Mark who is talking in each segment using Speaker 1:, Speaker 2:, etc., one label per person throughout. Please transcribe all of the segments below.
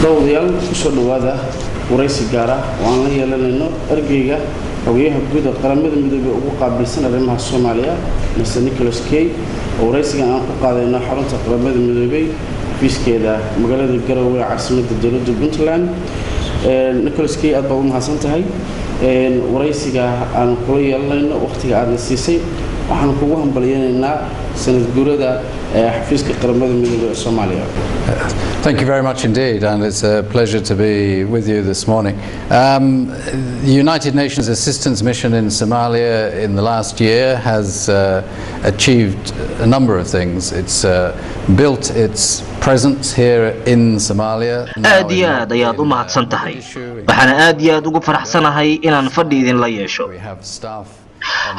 Speaker 1: dawadayaal kusoo dhawaada wareysi gaar ah oo aan la yeelanayno ergeyga hawyaha guud ee qaramada midoobay ugu qaabilsan arrimaha Soomaaliya Mr. Nicholas Kay oo wareysigan aan ku qaadayno xarunta qaramada midoobay fiiskeeda magaalada Garowe caasimadda dowladda Puntland. Nicholas Kay aad baa u mahadsan tahay wareysiga aan kula yeelanayno waqtiga aad siisay waxaan kugu hambalyeynaa sanad guurada xafiiska qaramada midoobay ee Soomaaliya.
Speaker 2: Thank you very much indeed, and it's a pleasure to be with you this morning. The United Nations Assistance Mission in Somalia in the last year has achieved a number of things. It's built its presence here in Somalia.
Speaker 3: aad iyo aad ayaad u mahadsan tahay waxaan aad iyo aad ugu faraxsanahay inaan fadhi idin la yeesho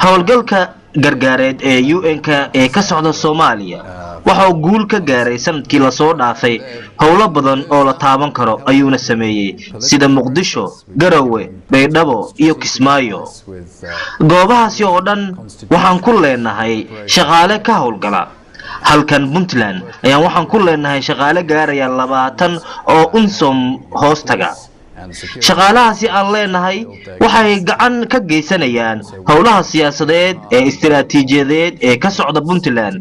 Speaker 3: hawlgalka gargaareed ee UN-ka ee ka socda Soomaaliya waxa uu guul ka gaaray sanadkii la soo dhaafay hawlo badan oo la taaban karo ayuuna sameeyay sida Muqdisho, Garowe, Baydhabo iyo Kismaayo. goobahaasi oo dhan waxaan ku leenahay shaqaale ka hawlgala. halkan Puntland ayaan waxaan ku leenahay shaqaale gaaraya 20 oo unsom hoostaga. shaqaalahaasi aan leenahay waxay gacan ka geysanayaan howlaha siyaasadeed ee istiraatiijiyadeed ee ka socda Puntland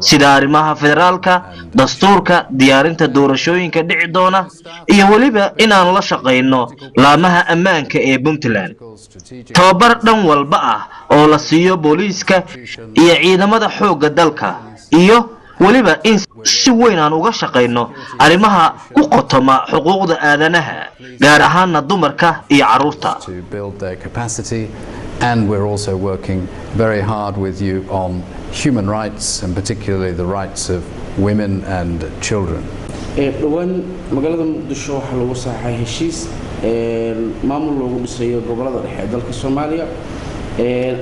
Speaker 3: sida arrimaha federaalka, dastuurka, diyaarinta doorashooyinka dhici doona iyo waliba inaan la shaqeyno laamaha ammaanka ee Puntland. tababar dhan walba ah oo la siiyo booliiska iyo ciidamada xoogga dalka iyo waliba in si weyn aan uga shaqeyno arrimaha ku qotoma xuquuqda aadanaha gaar ahaan dumarka iyo carruurta.
Speaker 2: And we're also working very hard with you on human rights, and particularly the rights of women and children.
Speaker 1: dhawaan magaalada Muqdisho waxa lagu saxay heshiis maamul loogu dhisayo gobolada dhexe ee dalka Soomaaliya.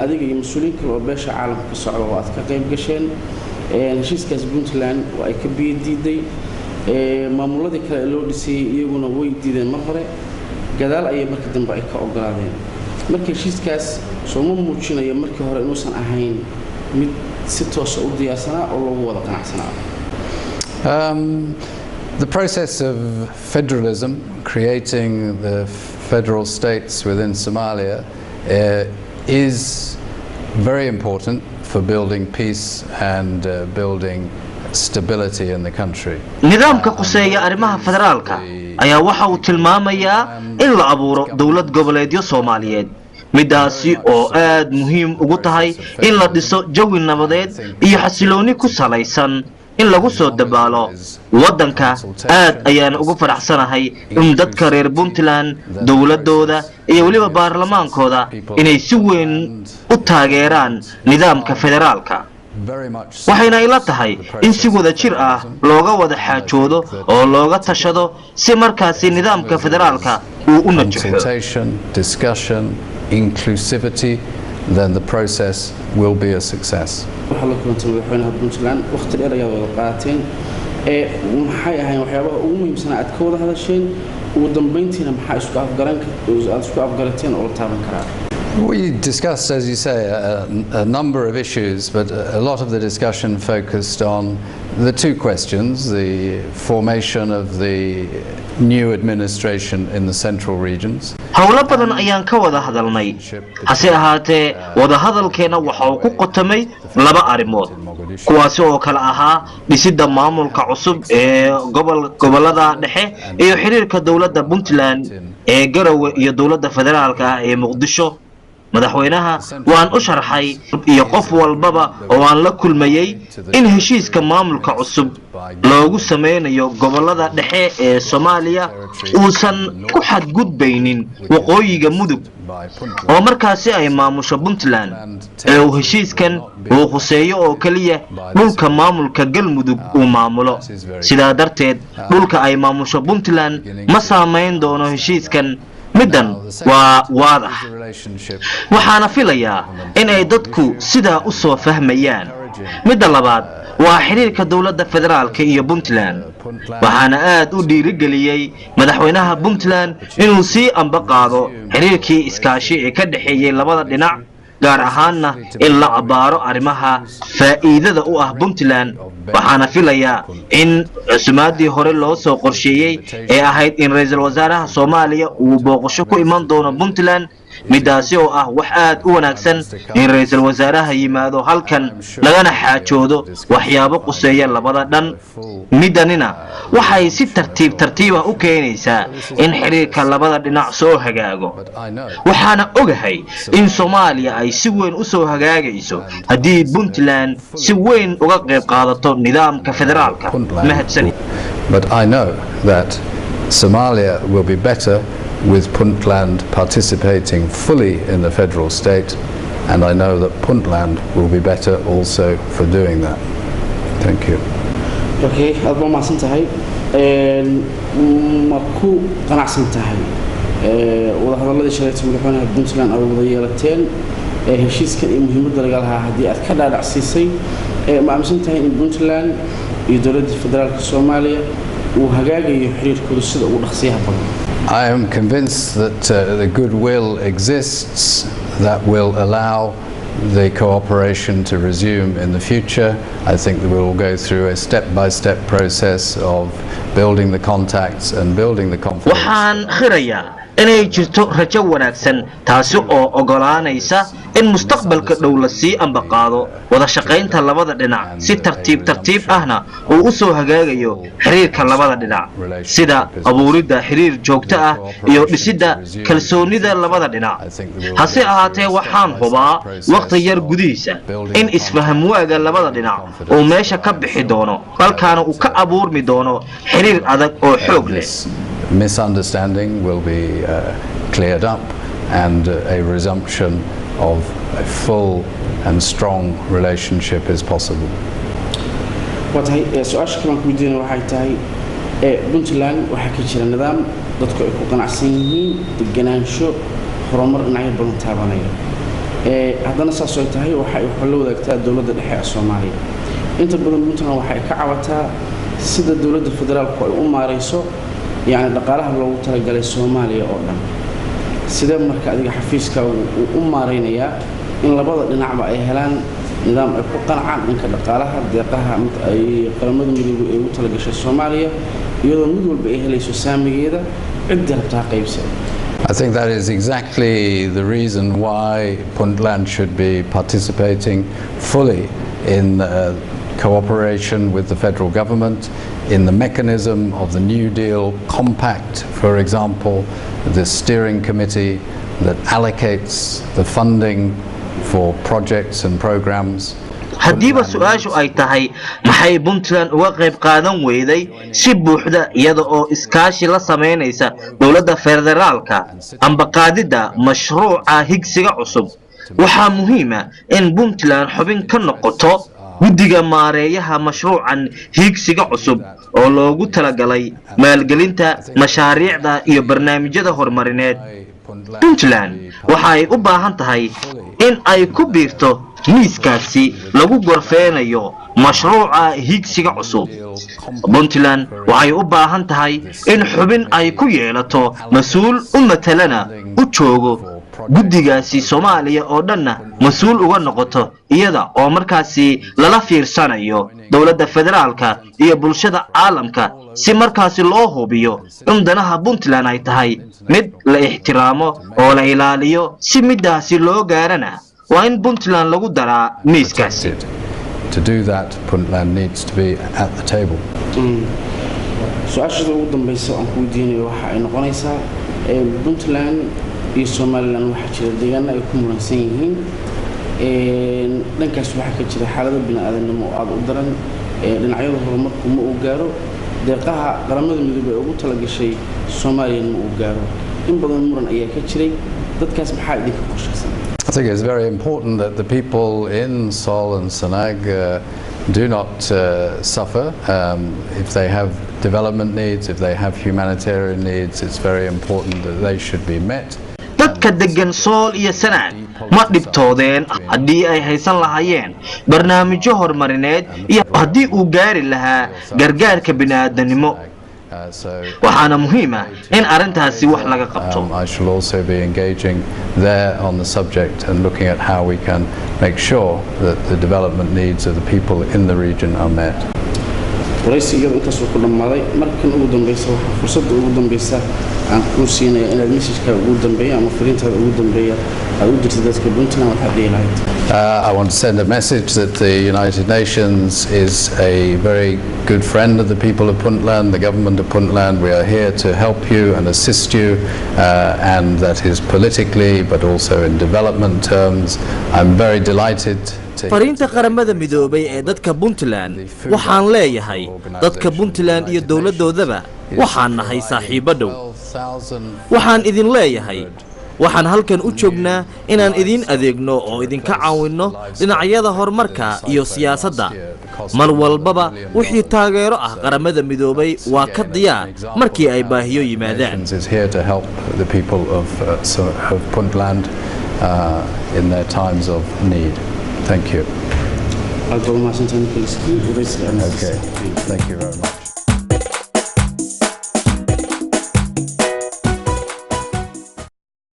Speaker 1: adiga iyo mas'uuliyiin kale oo beesha caalamka ka socda oo aad ka qayb gasheen heshiiskaas Puntland oo ay ka biidiiday maamuladii kale loo dhisay iyaguna way diideen mar hore gadaal ay markii dambe ay ka ogolaadeen. markii heshiiskaas soo muujinayo markii hore inuusan ahayn mid si toos ah u diyaarsanaa oo lagu wada qanacsanaa.
Speaker 2: The process of federalism, creating the federal states within Somalia, is very important for building peace and building stability in the country.
Speaker 3: nidaamka quseeya arrimaha federaalka ayaa waxa uu tilmaamayaa in la abuuro dawlad goboleedyo Soomaaliyeed midaasi oo aad muhiim ugu tahay in la dhiso jawi nabadeed iyo xasilooni ku salaysan in lagu soo dabaalo wadanka. aad ayaan ugu faraxsanahay in dadka reer Puntland dawladooda iyo waliba baarlamaankooda inay si weyn u taageeraan nidaamka federaalka. waxayna ila tahay in si wada jir ah looga wada xaajoodo oo looga tashado si markaasi nidaamka federaalka uu u najaxo.
Speaker 2: discussion, inclusivity, then the process will be a success.
Speaker 1: waxa la kulantay madaxweynaha Puntland waqti dheer ayaa wada qaateen maxay ahayn waxyaabaha ugu muhiimsan aad ka wada hadasheen ugu dambeyntiina maxaa isku afgarateen oo la taaban karaa.
Speaker 2: We discussed, as you say, a number of issues, but a lot of the discussion focused on the two questions: the formation of the new administration in the central regions.
Speaker 3: hawlo badan ayaan ka wada hadalnay hase ahaatee wada hadalkeena waxa uu ku qotomay laba arrimood kuwaas oo kala ahaa dhisidda maamulka cusub ee gobolada dhexe iyo xiriirka dawladda Puntland ee Garowe iyo dawladda federaalka ee Muqdisho. madaxweynaha waan u sharxay iyo qof walbaba oo aan la kulmayay in heshiiska maamulka cusub loogu sameeyo gobolada dhexe ee Soomaaliya uusan ku xadgudbaynin waqooyiga mudug oo markaasi ay maamusho Puntland ee uu heshiiskan uu khuseeyo oo kaliya dhulka maamulka galmudug uu maamulo. sidaa darteed dhulka ay maamusho Puntland ma saameyn doono heshiiskan. middan waa waadax waxaana filayaa in ay dadku sidaa u soo fahmayaan. midda labaad waa xiriirka dawladda federaalka iyo Puntland waxaana aad u dhiirigeliyay madaxweynaha Puntland inuu sii amba qaado xiriirkii iskaashi ee ka dhaxeeyay labada dhinac gaar ahaanna in la abaaro arrimaha faa'iidada u ah Puntland waxaana filayaa in cusmaadii hore loo soo qorsheeyay ee ahayd in ra'iisul wasaaraha Soomaaliya uu booqasho ku iman doono Puntland midaasi oo ah wax aad u wanaagsan in ra'iisul wasaaraha yimaado halkan lagana xaajoodo waxyaabo quseeya labada dhan midanina waxay si tartiib u keenaysaa in xiriirka labada dhinac soo hagaago waxaana ogahay in Soomaaliya ay si weyn u soo hagaagayso haddii Puntland si weyn uga qayb qaadato nidaamka federaalka mahadsanid.
Speaker 2: But I know that Somalia will be better with Puntland participating fully in the federal state, and I know that Puntland will be better also for doing that. Thank you.
Speaker 1: Okay, I'll ma santahay ma ku qanacsan tahay wada hadalladii shaqeynta madaxweynaha Puntland ay wada yeelateen heshiiskan iyo muhiimadda laga lahaa haddii aad ka dhaadhacsiisay ma aaminsan tahay in Puntland iyo dowladda federaalka Soomaaliya uu hagaagayo xiriirkooda sida ugu dhaqsiyaha badan?
Speaker 2: I am convinced that the goodwill exists that will allow the cooperation to resume in the future. I think that we will go through a step-by-step process of building the contacts and building the confidence.
Speaker 3: Waxaan khirayaa inay jirto rajo wanaagsan taasi oo ogolaanaysa in mustaqbalka dhow la sii ambaqaado wada shaqeynta labada dhinac si tartiib ahna uu u soo hagaagayo xiriirka labada dhinac sida abuuridda xiriir joogto ah iyo dhisidda kalsoonida labada dhinac hase ahaatee waxaan hubaa waqti yar gudihiisa in isfaham waaga labada dhinac uu meesha ka bixi doono halkaana uu ka abuurmi doono xiriir adag oo xoog leh.
Speaker 2: Misunderstanding will be cleared up and a resumption of a full and strong relationship is possible.
Speaker 1: Watahay su'aasha kale aan ku weydiinay waxay tahay Puntland waxa ka jira nidaam dadku ay ku qanacsan yihiin deganaansho horumar dhinacyo badan taabanaya haddana saas oo tahay waxay la wadaagtaa dowladda dhexe ee Soomaaliya inta badan Puntland waxay ka cawataa sida dowladda federaalku ay u maareyso يعني dhaqaalaha loogu talagalay Soomaaliya oo dhan sida marka adiga xafiiska uu maareynaya in labada dhinacba ay helaan nidaam ay ku qancaan inka dhaqaalaha deeqaha ay qaramada midoobay ay u talagashay Soomaaliya iyadoo mid walba ay helayso saamigeeda cid rabtaa qaybsan.
Speaker 2: I think that is exactly the reason why Puntland should be participating fully in cooperation with the federal government in the mechanism of the New Deal Compact, for example, the steering committee that allocates the funding for projects and programs.
Speaker 3: haddiiba su'aashu ay tahay maxay Puntland uga qayb qaadan weyday si buuxda iyada oo iskaashi la sameynaysa dowladda federaalka amba qaadida mashruuca higsiga cusub waxaa muhiim ah in Puntland xubin ka noqoto guddiga maareeyaha mashruucan higsiga cusub oo loogu talagalay maalgelinta mashaariicda iyo barnaamijyada horumarineed. Puntland waxay u baahan tahay in ay ku biirto miiskaasi lagu gorfeenayo mashruuca higsiga cusub. Puntland waxay u baahan tahay in xubin ay ku yeelato mas'uul u matalana u joogo guddigaasi Soomaaliya oo dhanna mas'uul uga noqoto iyada oo markaasi lala fiirsanayo dowladda federaalka iyo bulshada caalamka si markaasi loo hubiyo in danaha Puntland ay tahay mid la ixtiraamo oo la ilaaliyo si midaasi loo gaarana waa in Puntland lagu daraa miiskaasi.
Speaker 2: To do that, Puntland needs to be at the table.
Speaker 1: Su'aasha ugu dambaysa aan ku weydiinayo waxa ay noqonaysaa Puntland iyo Somaliland waxa jira deegaan ay ku muransan yihiin dhankaas waxa ka jira xaalado bini'aadanimo oo aad u daran dhinacyada horumarku ma uu gaaro deeqaha qaramada midoobay ugu talagashay Soomaaliya ma uu gaaro in badan muran ayaa ka jiray dadkaas maxaa idinka qorshaysan?
Speaker 2: I think it's very important that the people in Sol and Sanag do not suffer. If they have development needs, if they have humanitarian needs, it's very important that they should be met.
Speaker 3: dadka degan Sool iyo Sanaag ma dhibtoodeen haddii ay haysan lahaayeen barnaamijyo horumarineed iyo haddii uu gaari lahaa gargaarka bini'aadanimo waxaana muhiim ah in arrintaasi wax laga qabto.
Speaker 2: I shall also be engaging there on the subject and looking at how we can make sure that the development needs of the people in the region are met.
Speaker 1: waraysi iyada intaasuu ku dhammaaday markan ugu dambaysa waxaa fursadda ugu dambaysa aan kuu siinaya inaad messajka ugu dambeeya ama fariintaada ugu dambeeya aad u dirtay dadka Puntland waxaad dhihi lahayd.
Speaker 2: I want to send a message that the United Nations is a very good friend of the people of Puntland, the government of Puntland. We are here to help you and assist you, and that is politically but also in development terms. I'm very delighted.
Speaker 4: fariinta qaramada midoobay ee dadka Puntland waxaan leeyahay dadka Puntland iyo dawladoodaba waxaan nahay saaxiibo dhow. waxaan idin leeyahay waxaan halkan u joognaa inaan idin adeegno oo idinka caawinno dhinacyada horumarka iyo siyaasadda. mar walbaba wixii taageero ah qaramada midoobay waa ka diyaar markii ay baahiyo yimaadaan.
Speaker 2: In their times of need. Thank you.
Speaker 1: Okay,
Speaker 2: thank you very much.